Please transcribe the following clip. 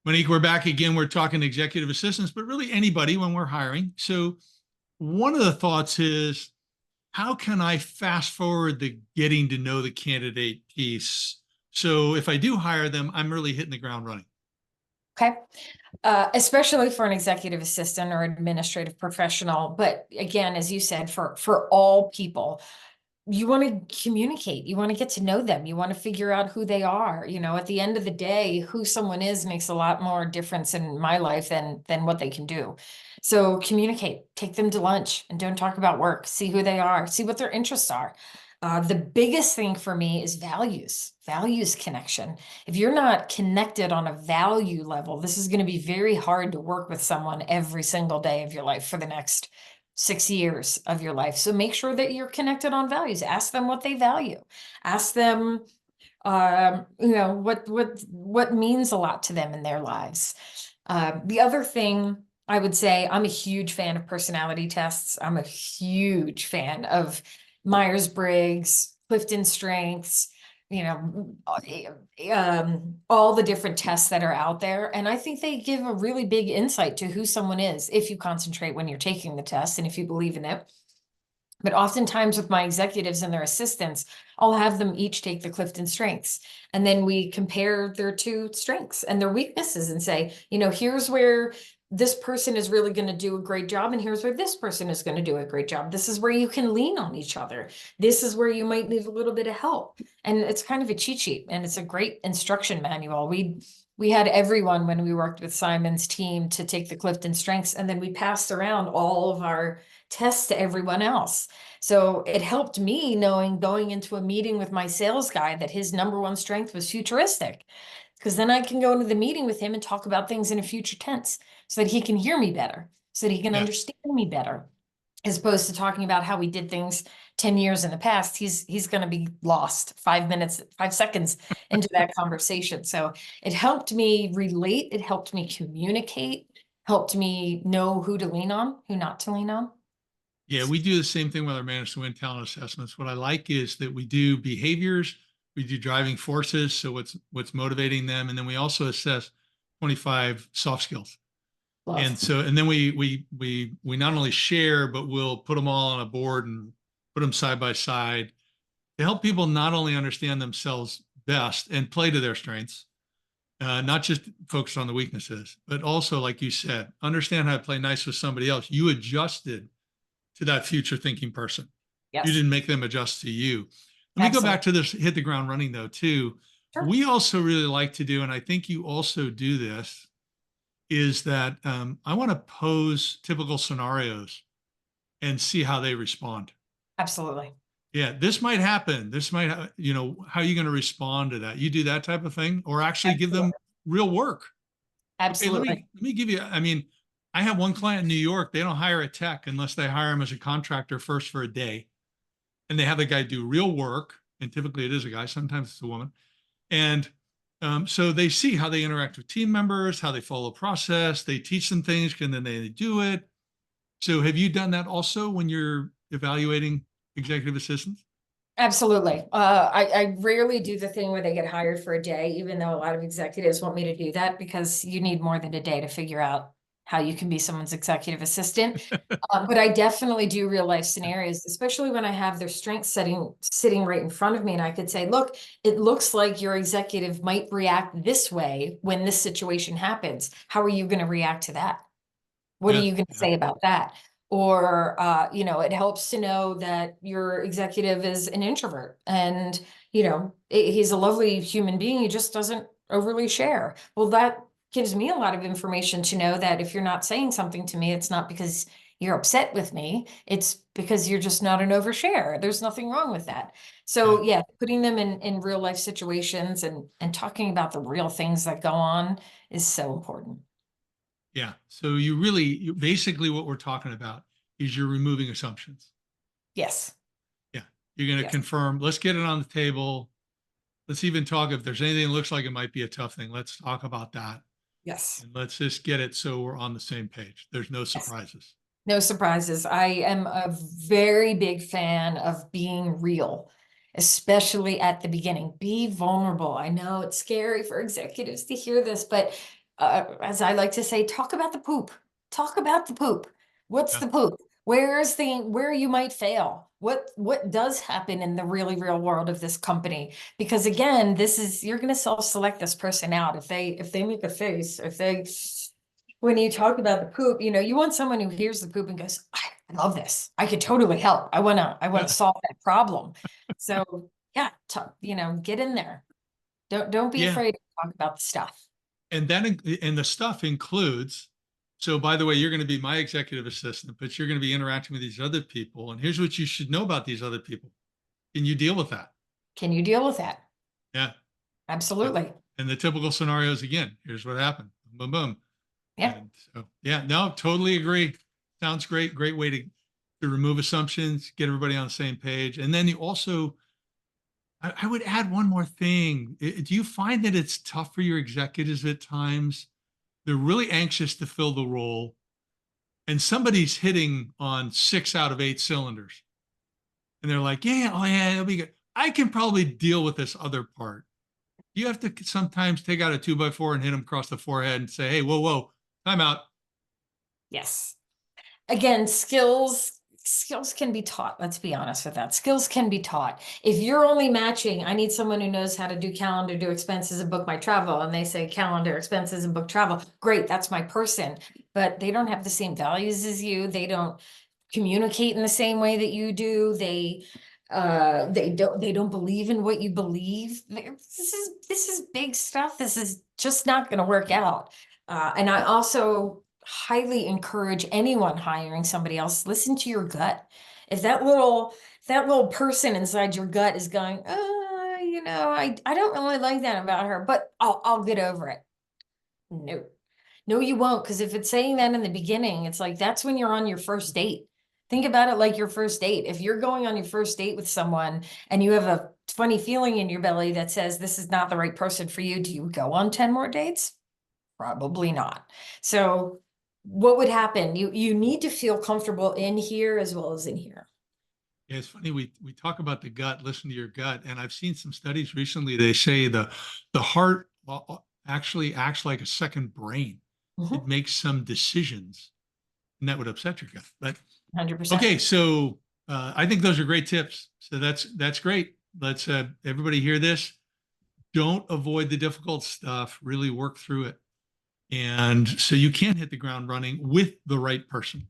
Monique, we're back again. We're talking executive assistants, but really anybody when we're hiring. So one of the thoughts is, how can I fast forward the getting to know the candidate piece? So if I do hire them, I'm really hitting the ground running. Okay. Especially for an executive assistant or administrative professional. But again, as you said, for all people, you want to communicate, you want to get to know them, you want to figure out who they are. At the end of the day, who someone is makes a lot more difference in my life than what they can do. So communicate, take them to lunch and don't talk about work, see who they are, see what their interests are. The biggest thing for me is values connection. If you're not connected on a value level, this is going to be very hard to work with someone every single day of your life for the next 6 years of your life. So make sure that you're connected on values. Ask them what they value. Ask them, what means a lot to them in their lives. The other thing I would say, I'm a huge fan of personality tests. I'm a huge fan of Myers-Briggs, Clifton Strengths, all the different tests that are out there. And I think they give a really big insight to who someone is if you concentrate when you're taking the test and if you believe in it. But oftentimes with my executives and their assistants, I'll have them each take the Clifton Strengths. And then we compare their two strengths and their weaknesses and say, here's where this person is really going to do a great job. And here's where this person is going to do a great job. This is where you can lean on each other. This is where you might need a little bit of help. And it's kind of a cheat sheet and it's a great instruction manual. We had everyone when we worked with Simon's team to take the Clifton Strengths, and then we passed around all of our tests to everyone else. So it helped me knowing going into a meeting with my sales guy that his number one strength was futuristic, because then I can go into the meeting with him and talk about things in a future tense so that he can hear me better, so that he can Yeah. understand me better, as opposed to talking about how we did things 10 years in the past. He's going to be lost 5 seconds into that conversation. So it helped me relate. It helped me communicate, helped me know who to lean on, who not to lean on. Yeah, we do the same thing with our managed to win talent assessments. What I like is that we do behaviors, we do driving forces, so what's motivating them, and then we also assess 25 soft skills. And Love. so, and then we not only share, but we'll put them all on a board and put them side by side to help people not only understand themselves best and play to their strengths, not just focus on the weaknesses, but also, like you said, understand how to play nice with somebody else. You adjusted to that future thinking person. You Yes. didn't make them adjust to you. Let me go Absolutely. back to this hit the ground running though, too. Sure. We also really like to do, and I think you also do this, is that I want to pose typical scenarios and see how they respond. Absolutely. Yeah, this might happen. This might, how are you going to respond to that? You do that type of thing, or actually give them Absolutely. real work. Okay, let Absolutely. me let me give you. I mean, I have one client in New York. They don't hire a tech unless they hire him as a contractor first for a day, and they have the guy do real work. And typically, it is a guy. Sometimes it's a woman. And so they see how they interact with team members, how they follow process. They teach them things, and then they do it. So, have you done that also when you're evaluating executive assistants? Absolutely. I rarely do the thing where they get hired for a day, even though a lot of executives want me to do that, because you need more than a day to figure out how you can be someone's executive assistant. But I definitely do real life scenarios, especially when I have their strengths sitting right in front of me. And I could say, look, it looks like your executive might react this way when this situation happens. How are you going to react to that? What are Yeah, you going to yeah, say about that? Or, it helps to know that your executive is an introvert and, he's a lovely human being. He just doesn't overly share. Well, that gives me a lot of information to know that if you're not saying something to me, it's not because you're upset with me. It's because you're just not an overshare. There's nothing wrong with that. yeah. So yeah, putting them in real life situations and talking about the real things that go on is so important. Yeah. So basically what we're talking about is you're removing assumptions. Yes. Yeah. You're going to Yes. confirm, let's get it on the table. Let's even talk if there's anything that looks like it might be a tough thing. Let's talk about that. Yes. And let's just get it so we're on the same page. There's no Yes. surprises. No surprises. I am a very big fan of being real, especially at the beginning. Be vulnerable. I know it's scary for executives to hear this, but as I like to say, talk about the poop. Talk about the poop. What's Yeah. the poop? Where you might fail? What does happen in the really real world of this company? Because again, you're going to self-select this person out if they make a face, when you talk about the poop, you want someone who hears the poop and goes, I love this. I could totally help. I wanna Yeah. solve that problem. So yeah, get in there. Don't be Yeah. afraid to talk about the stuff. And then, and the stuff includes, so by the way, you're going to be my executive assistant, but you're going to be interacting with these other people. And here's what you should know about these other people. Can you deal with that? Can you deal with that? Yeah. Absolutely. And the typical scenarios, again, here's what happened. Boom, boom. Yeah. And so, yeah, no, totally agree. Sounds great. Great way to remove assumptions, get everybody on the same page. And then you also, I would add one more thing. Do you find that it's tough for your executives at times? They're really anxious to fill the role, and somebody's hitting on 6 out of 8 cylinders. And they're like, yeah, oh yeah, it'll be good. I can probably deal with this other part. You have to sometimes take out a 2x4 and hit them across the forehead and say, hey, whoa, whoa, time out. Yes. Again, skills can be taught. Let's be honest with that. Skills can be taught. If you're only matching, I need someone who knows how to do calendar, do expenses, and book my travel, and they say calendar, expenses, and book travel. Great, that's my person. But they don't have the same values as you. They don't communicate in the same way that you do. They don't believe in what you believe. This is big stuff. This is just not going to work out. And I also highly encourage anyone hiring somebody else, listen to your gut. If that little person inside your gut is going, I don't really like that about her, but I'll get over it. No, you won't. Because if it's saying that in the beginning, it's like, that's when you're on your first date. Think about it like your first date. If you're going on your first date with someone and you have a funny feeling in your belly that says this is not the right person for you, do you go on 10 more dates? Probably not. So what would happen? You need to feel comfortable in here as well as in here. Yeah, it's funny. We talk about the gut, listen to your gut. And I've seen some studies recently. They say the heart actually acts like a second brain. It makes some decisions, and that would upset your gut. But 100%. okay, so I think those are great tips. So that's great. Let's everybody hear this. Don't avoid the difficult stuff. Really work through it, and so you can hit the ground running with the right person.